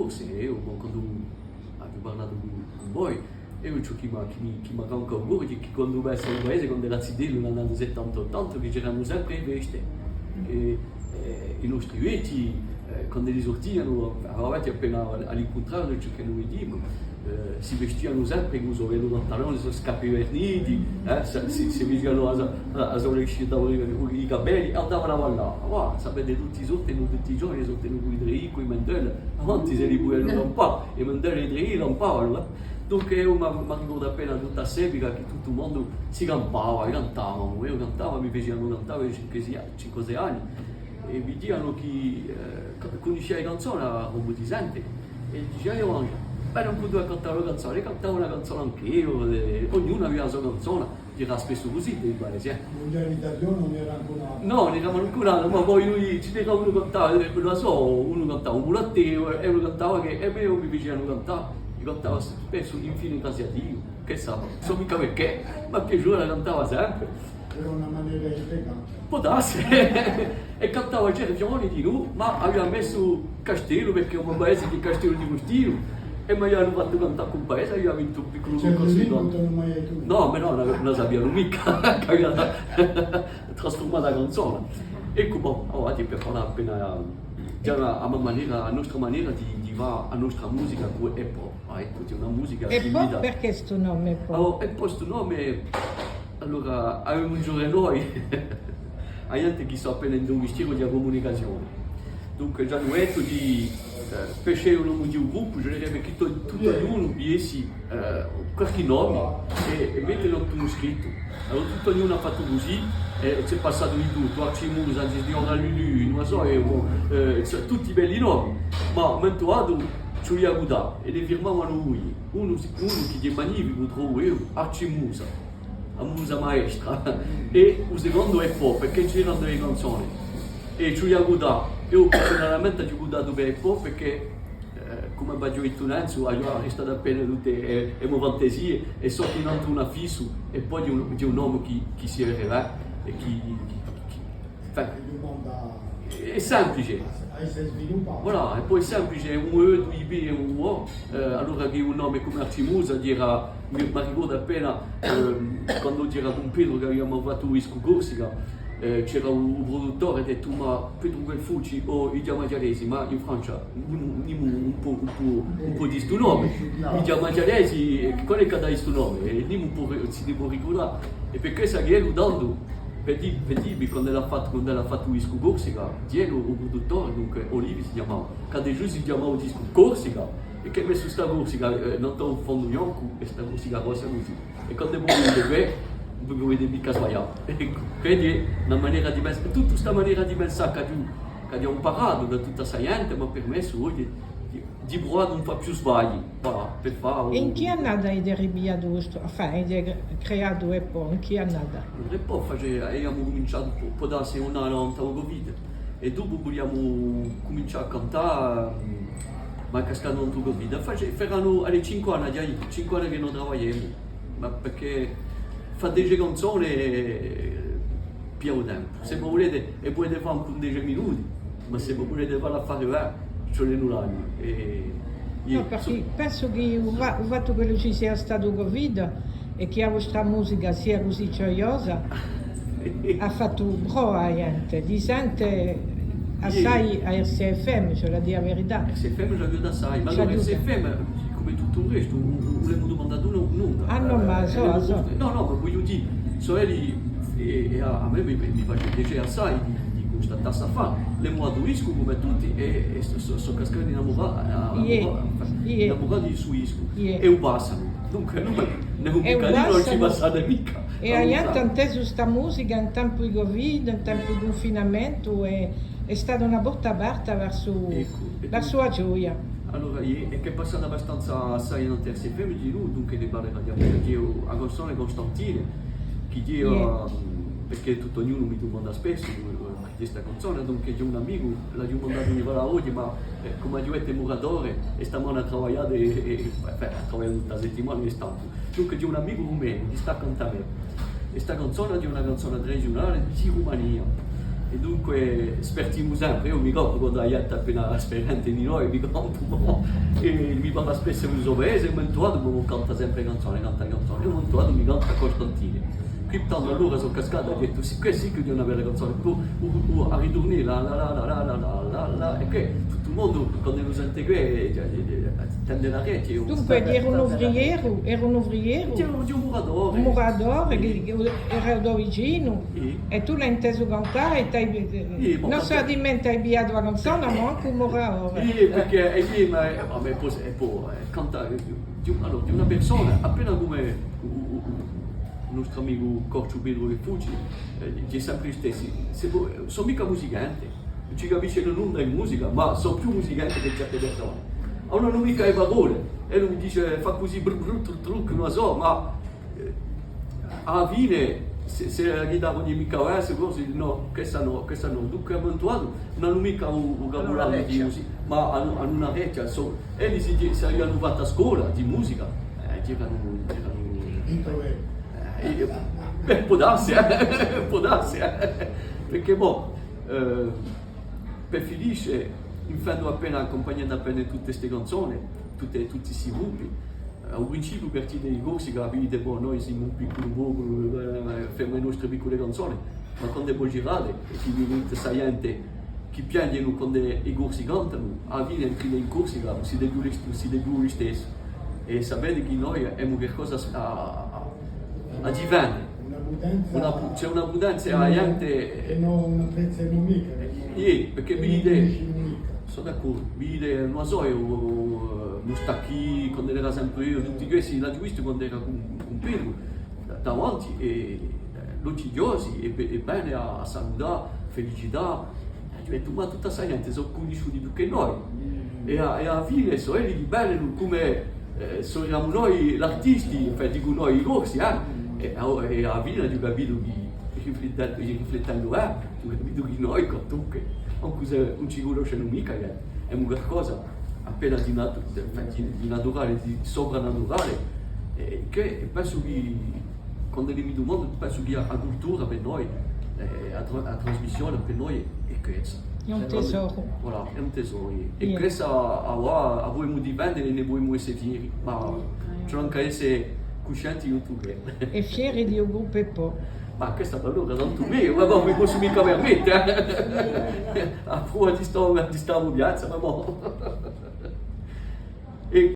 corse, e io quando avevo parlato con voi, io ciò che mi manca ancora, che quando vai al paese, quando era Zidello negli anni 70-80, che c'erano sempre in veste, e i nostri vecchi, quando li sortivano, eravate appena all'incontrare ciò che noi diciamo, si vestivano sempre con i pantaloni, i scappi verniti, si vestivano a sollecitare i capelli e andavano a ballare. Sapete, tutti i sorti, tutti i giorni, sorteno con i Drei, con i Mendel, avanti se li volevano un po', e Mendel e i Drei rampavano. Dunque io mi ricordo appena tutta a Sepica che tutto il mondo si cantava, cantavamo, io cantavo, mi facevano cantare a 5-6 anni e mi dicevano che conosceva le canzoni a robotizzante e diceva io anche, beh non potevo cantare una canzone, cantavo una canzone anch'io, ognuno aveva la sua canzone, era spesso così dei paesi. Non eri italiano, non era ancora. No, non eravamo ancora, ma poi lui ci diceva uno cantava, lo so, uno cantava un mulatteo e uno cantava che e me mi facevano cantare. Cantava spesso infine quasi a Dio, che sa, so mica perché, ma piaceva cantava sempre. Era una maniera elegante. Può darsi, e cantava certi giorni di noi, ma aveva messo Castello perché è un paese di Castello di Costino e mi hanno fatto cantare con il paese, io avevo vinto un piccolo concorso di canto. No, ma no, non sapevano mica che aveva trasformato la canzone. Ecco, avanti per fare appena a nostra maniera di fare la nostra musica con hip hop. Ecco, c'è una musica e poi perché questo nome e poi questo nome, allora, avevamo un giorno noi, a gente che sta apprendendo un mestiere di comunicazione. Dunque, già detto di pesce un nome di un gruppo, je dirais che tutto ognuno avesse qualche nome e metterlo tutto scritto. Allora tutto ognuno ha fatto così e c'è passato di tutto, Archimus, anzi di Ora Lulu, non so, tutti belli nomi, ma mentre ci ho avuto e le firmavano lui, uno che è magnifico, trovo io, Archimusa, la musa maestra, e il secondo è pop, perché c'erano delle canzoni, e ci ho avuto, io personalmente ci ho avuto per hip hop perché, come ho detto Nanzo, io restato appena tutte le mie fantasie e so che non una fisso e poi di un nome che si rivela e è semplice. Voilà, e poi è semplice, un E, due B e un O, allora che un nome come Archimusa mi ricordo appena quando c'era con Pedro che abbiamo fatto Isco Corsica, c'era un produttore che ha detto ma Pedro Guelfucci o i giamagialesi, ma in Francia un po' di sto nome, i giamagialesi, qual è che dà questo nome? E un po' si deve ricordare, e perché sa che ero dando per dire quando l'ha fatto Isco Corsica, Diego, il produttore, dunque Olivi si chiamava, che giù si chiamava Isco Corsica, e che ha messo questa Corsica, non un fondo bianco, e questa Corsica rossa così. E quando voi vedete, non vedete mica sbagliato. Quindi è una maniera diversa, tutta questa maniera diversa che abbiamo imparato da tutta questa gente, mi ha permesso oggi di provare a non fare più sbagli. Voilà, per fare. In che anno hai derivato questo? Hai creato e poi in che anno? E poi abbiamo cominciato può darsi un anno dopo il Covid e dopo vogliamo cominciare a cantare, ma cascando dopo il Covid. Faranno alle 5 anni, 5 anni che non lavoriamo, ma perché fare delle canzoni più tempo. Se volete, e potete fare un 10 minuti, ma se volete farla fare ci vogliono l'anno. No, perché penso che il fatto che ci sia stato il Covid e che la vostra musica sia così gioiosa ha fatto bravo a gente, di gente assai a RCFM, cioè la dire la verità. RCFM ci aiuta assai, ma allora RCFM, come tutto il resto, volevamo domandare nulla. Ah no, ma so. No, ma voglio dire, a me mi fa piacere assai di constatare sta fa, le muaduisco come tutti e sono cascati innamorati su isco e un passano. Dunque non ci passate mica. E a gente ha inteso questa musica in tempo di Covid, in tempo di confinamento e è stata una porta aperta verso la sua gioia. Allora, è che è passata abbastanza assai in RCFM di lui, dunque ne parlerà di una canzone Costantine, che io, perché tutto ognuno mi domanda spesso di questa canzone, dunque c'è un amico, l'ha domandato di fare oggi, ma come ha detto muratore, e stiamo a lavorare tutta la settimana e tanto. Dunque c'è un amico rumeno che sta cantando, e questa canzone è una canzone regionale di Romania. E dunque spertiamo sempre, io mi ricordo quando la gente appena esperente di noi, mi ricordo un po', e mi parla spesso in paese, e mi trovato, mi canta sempre canzoni, io mi trovato, mi canta Costantini. Qui allora sono cascato e ho detto, sì, questa sì che è una bella canzone, a ritornare la, e che tutto il mondo quando lo sente qui tende la rete. Dunque era un ouvriero? Era un muratore. Un muratore che era da vicino e tu l'hai inteso cantare e non solamente hai inviato la canzone ma anche un muratore. Sì, perché a me può cantare di una persona appena come il nostro amico Corcio Pedro e Fucci dice sempre gli stessi, sono mica musicanti, non ci capisce nulla in musica, ma sono più musicanti che certe persone. Non hanno mica le parole, e lui mi dice fa così truc, non lo so, ma alla fine se la chitarra non mica verso, così no, questa no, dunque non hanno mica un vocabolario di musica, ma hanno una vecchia, e se hanno fatto a scuola di musica, girano può darsi, perché per Felice, in fondo appena accompagnando appena tutte queste canzoni, tutti questi gruppi, al principio per dei corsi capite, noi siamo un piccolo poco, facciamo le nostre piccole canzoni, ma quando poi girate, e chi diventa saliente, chi piangono quando i corsi cantano, alla fine entri nei corsi, si devono gli stessi, e sapete che noi abbiamo qualcosa a difendere. C'è una potenza alla gente. E non una prezza nemica. Perché vede, sono d'accordo, vede, non so, Mustacchi, quando era sempre io, tutti questi, l'ho visto quando era con Pedro, davanti, e logigiosi, e bene a salutare, felicità. Ho detto, ma tutta questa gente sono conosciuti più che noi. E alla fine sono quelli di bene come siamo noi, gli artisti, infatti con noi i corsi, e alla fine ho capito che riflettendo ho capito che noi con tutti non ci conosciamo mica, è una cosa appena di naturale, di soprannaturale, che penso che quando mi domando penso che la cultura per noi, la trasmissione per noi è questa. È un tesoro. Voilà, è un tesoro. E questa vogliamo dipendere e ne vogliamo essere fieri, ma c'è anche essere coscienti di tutto che. E fieri di un gruppo e po'. Ma questa allora tanto mio, ma non mi posso mica permettere. A prova di stare piazza, ma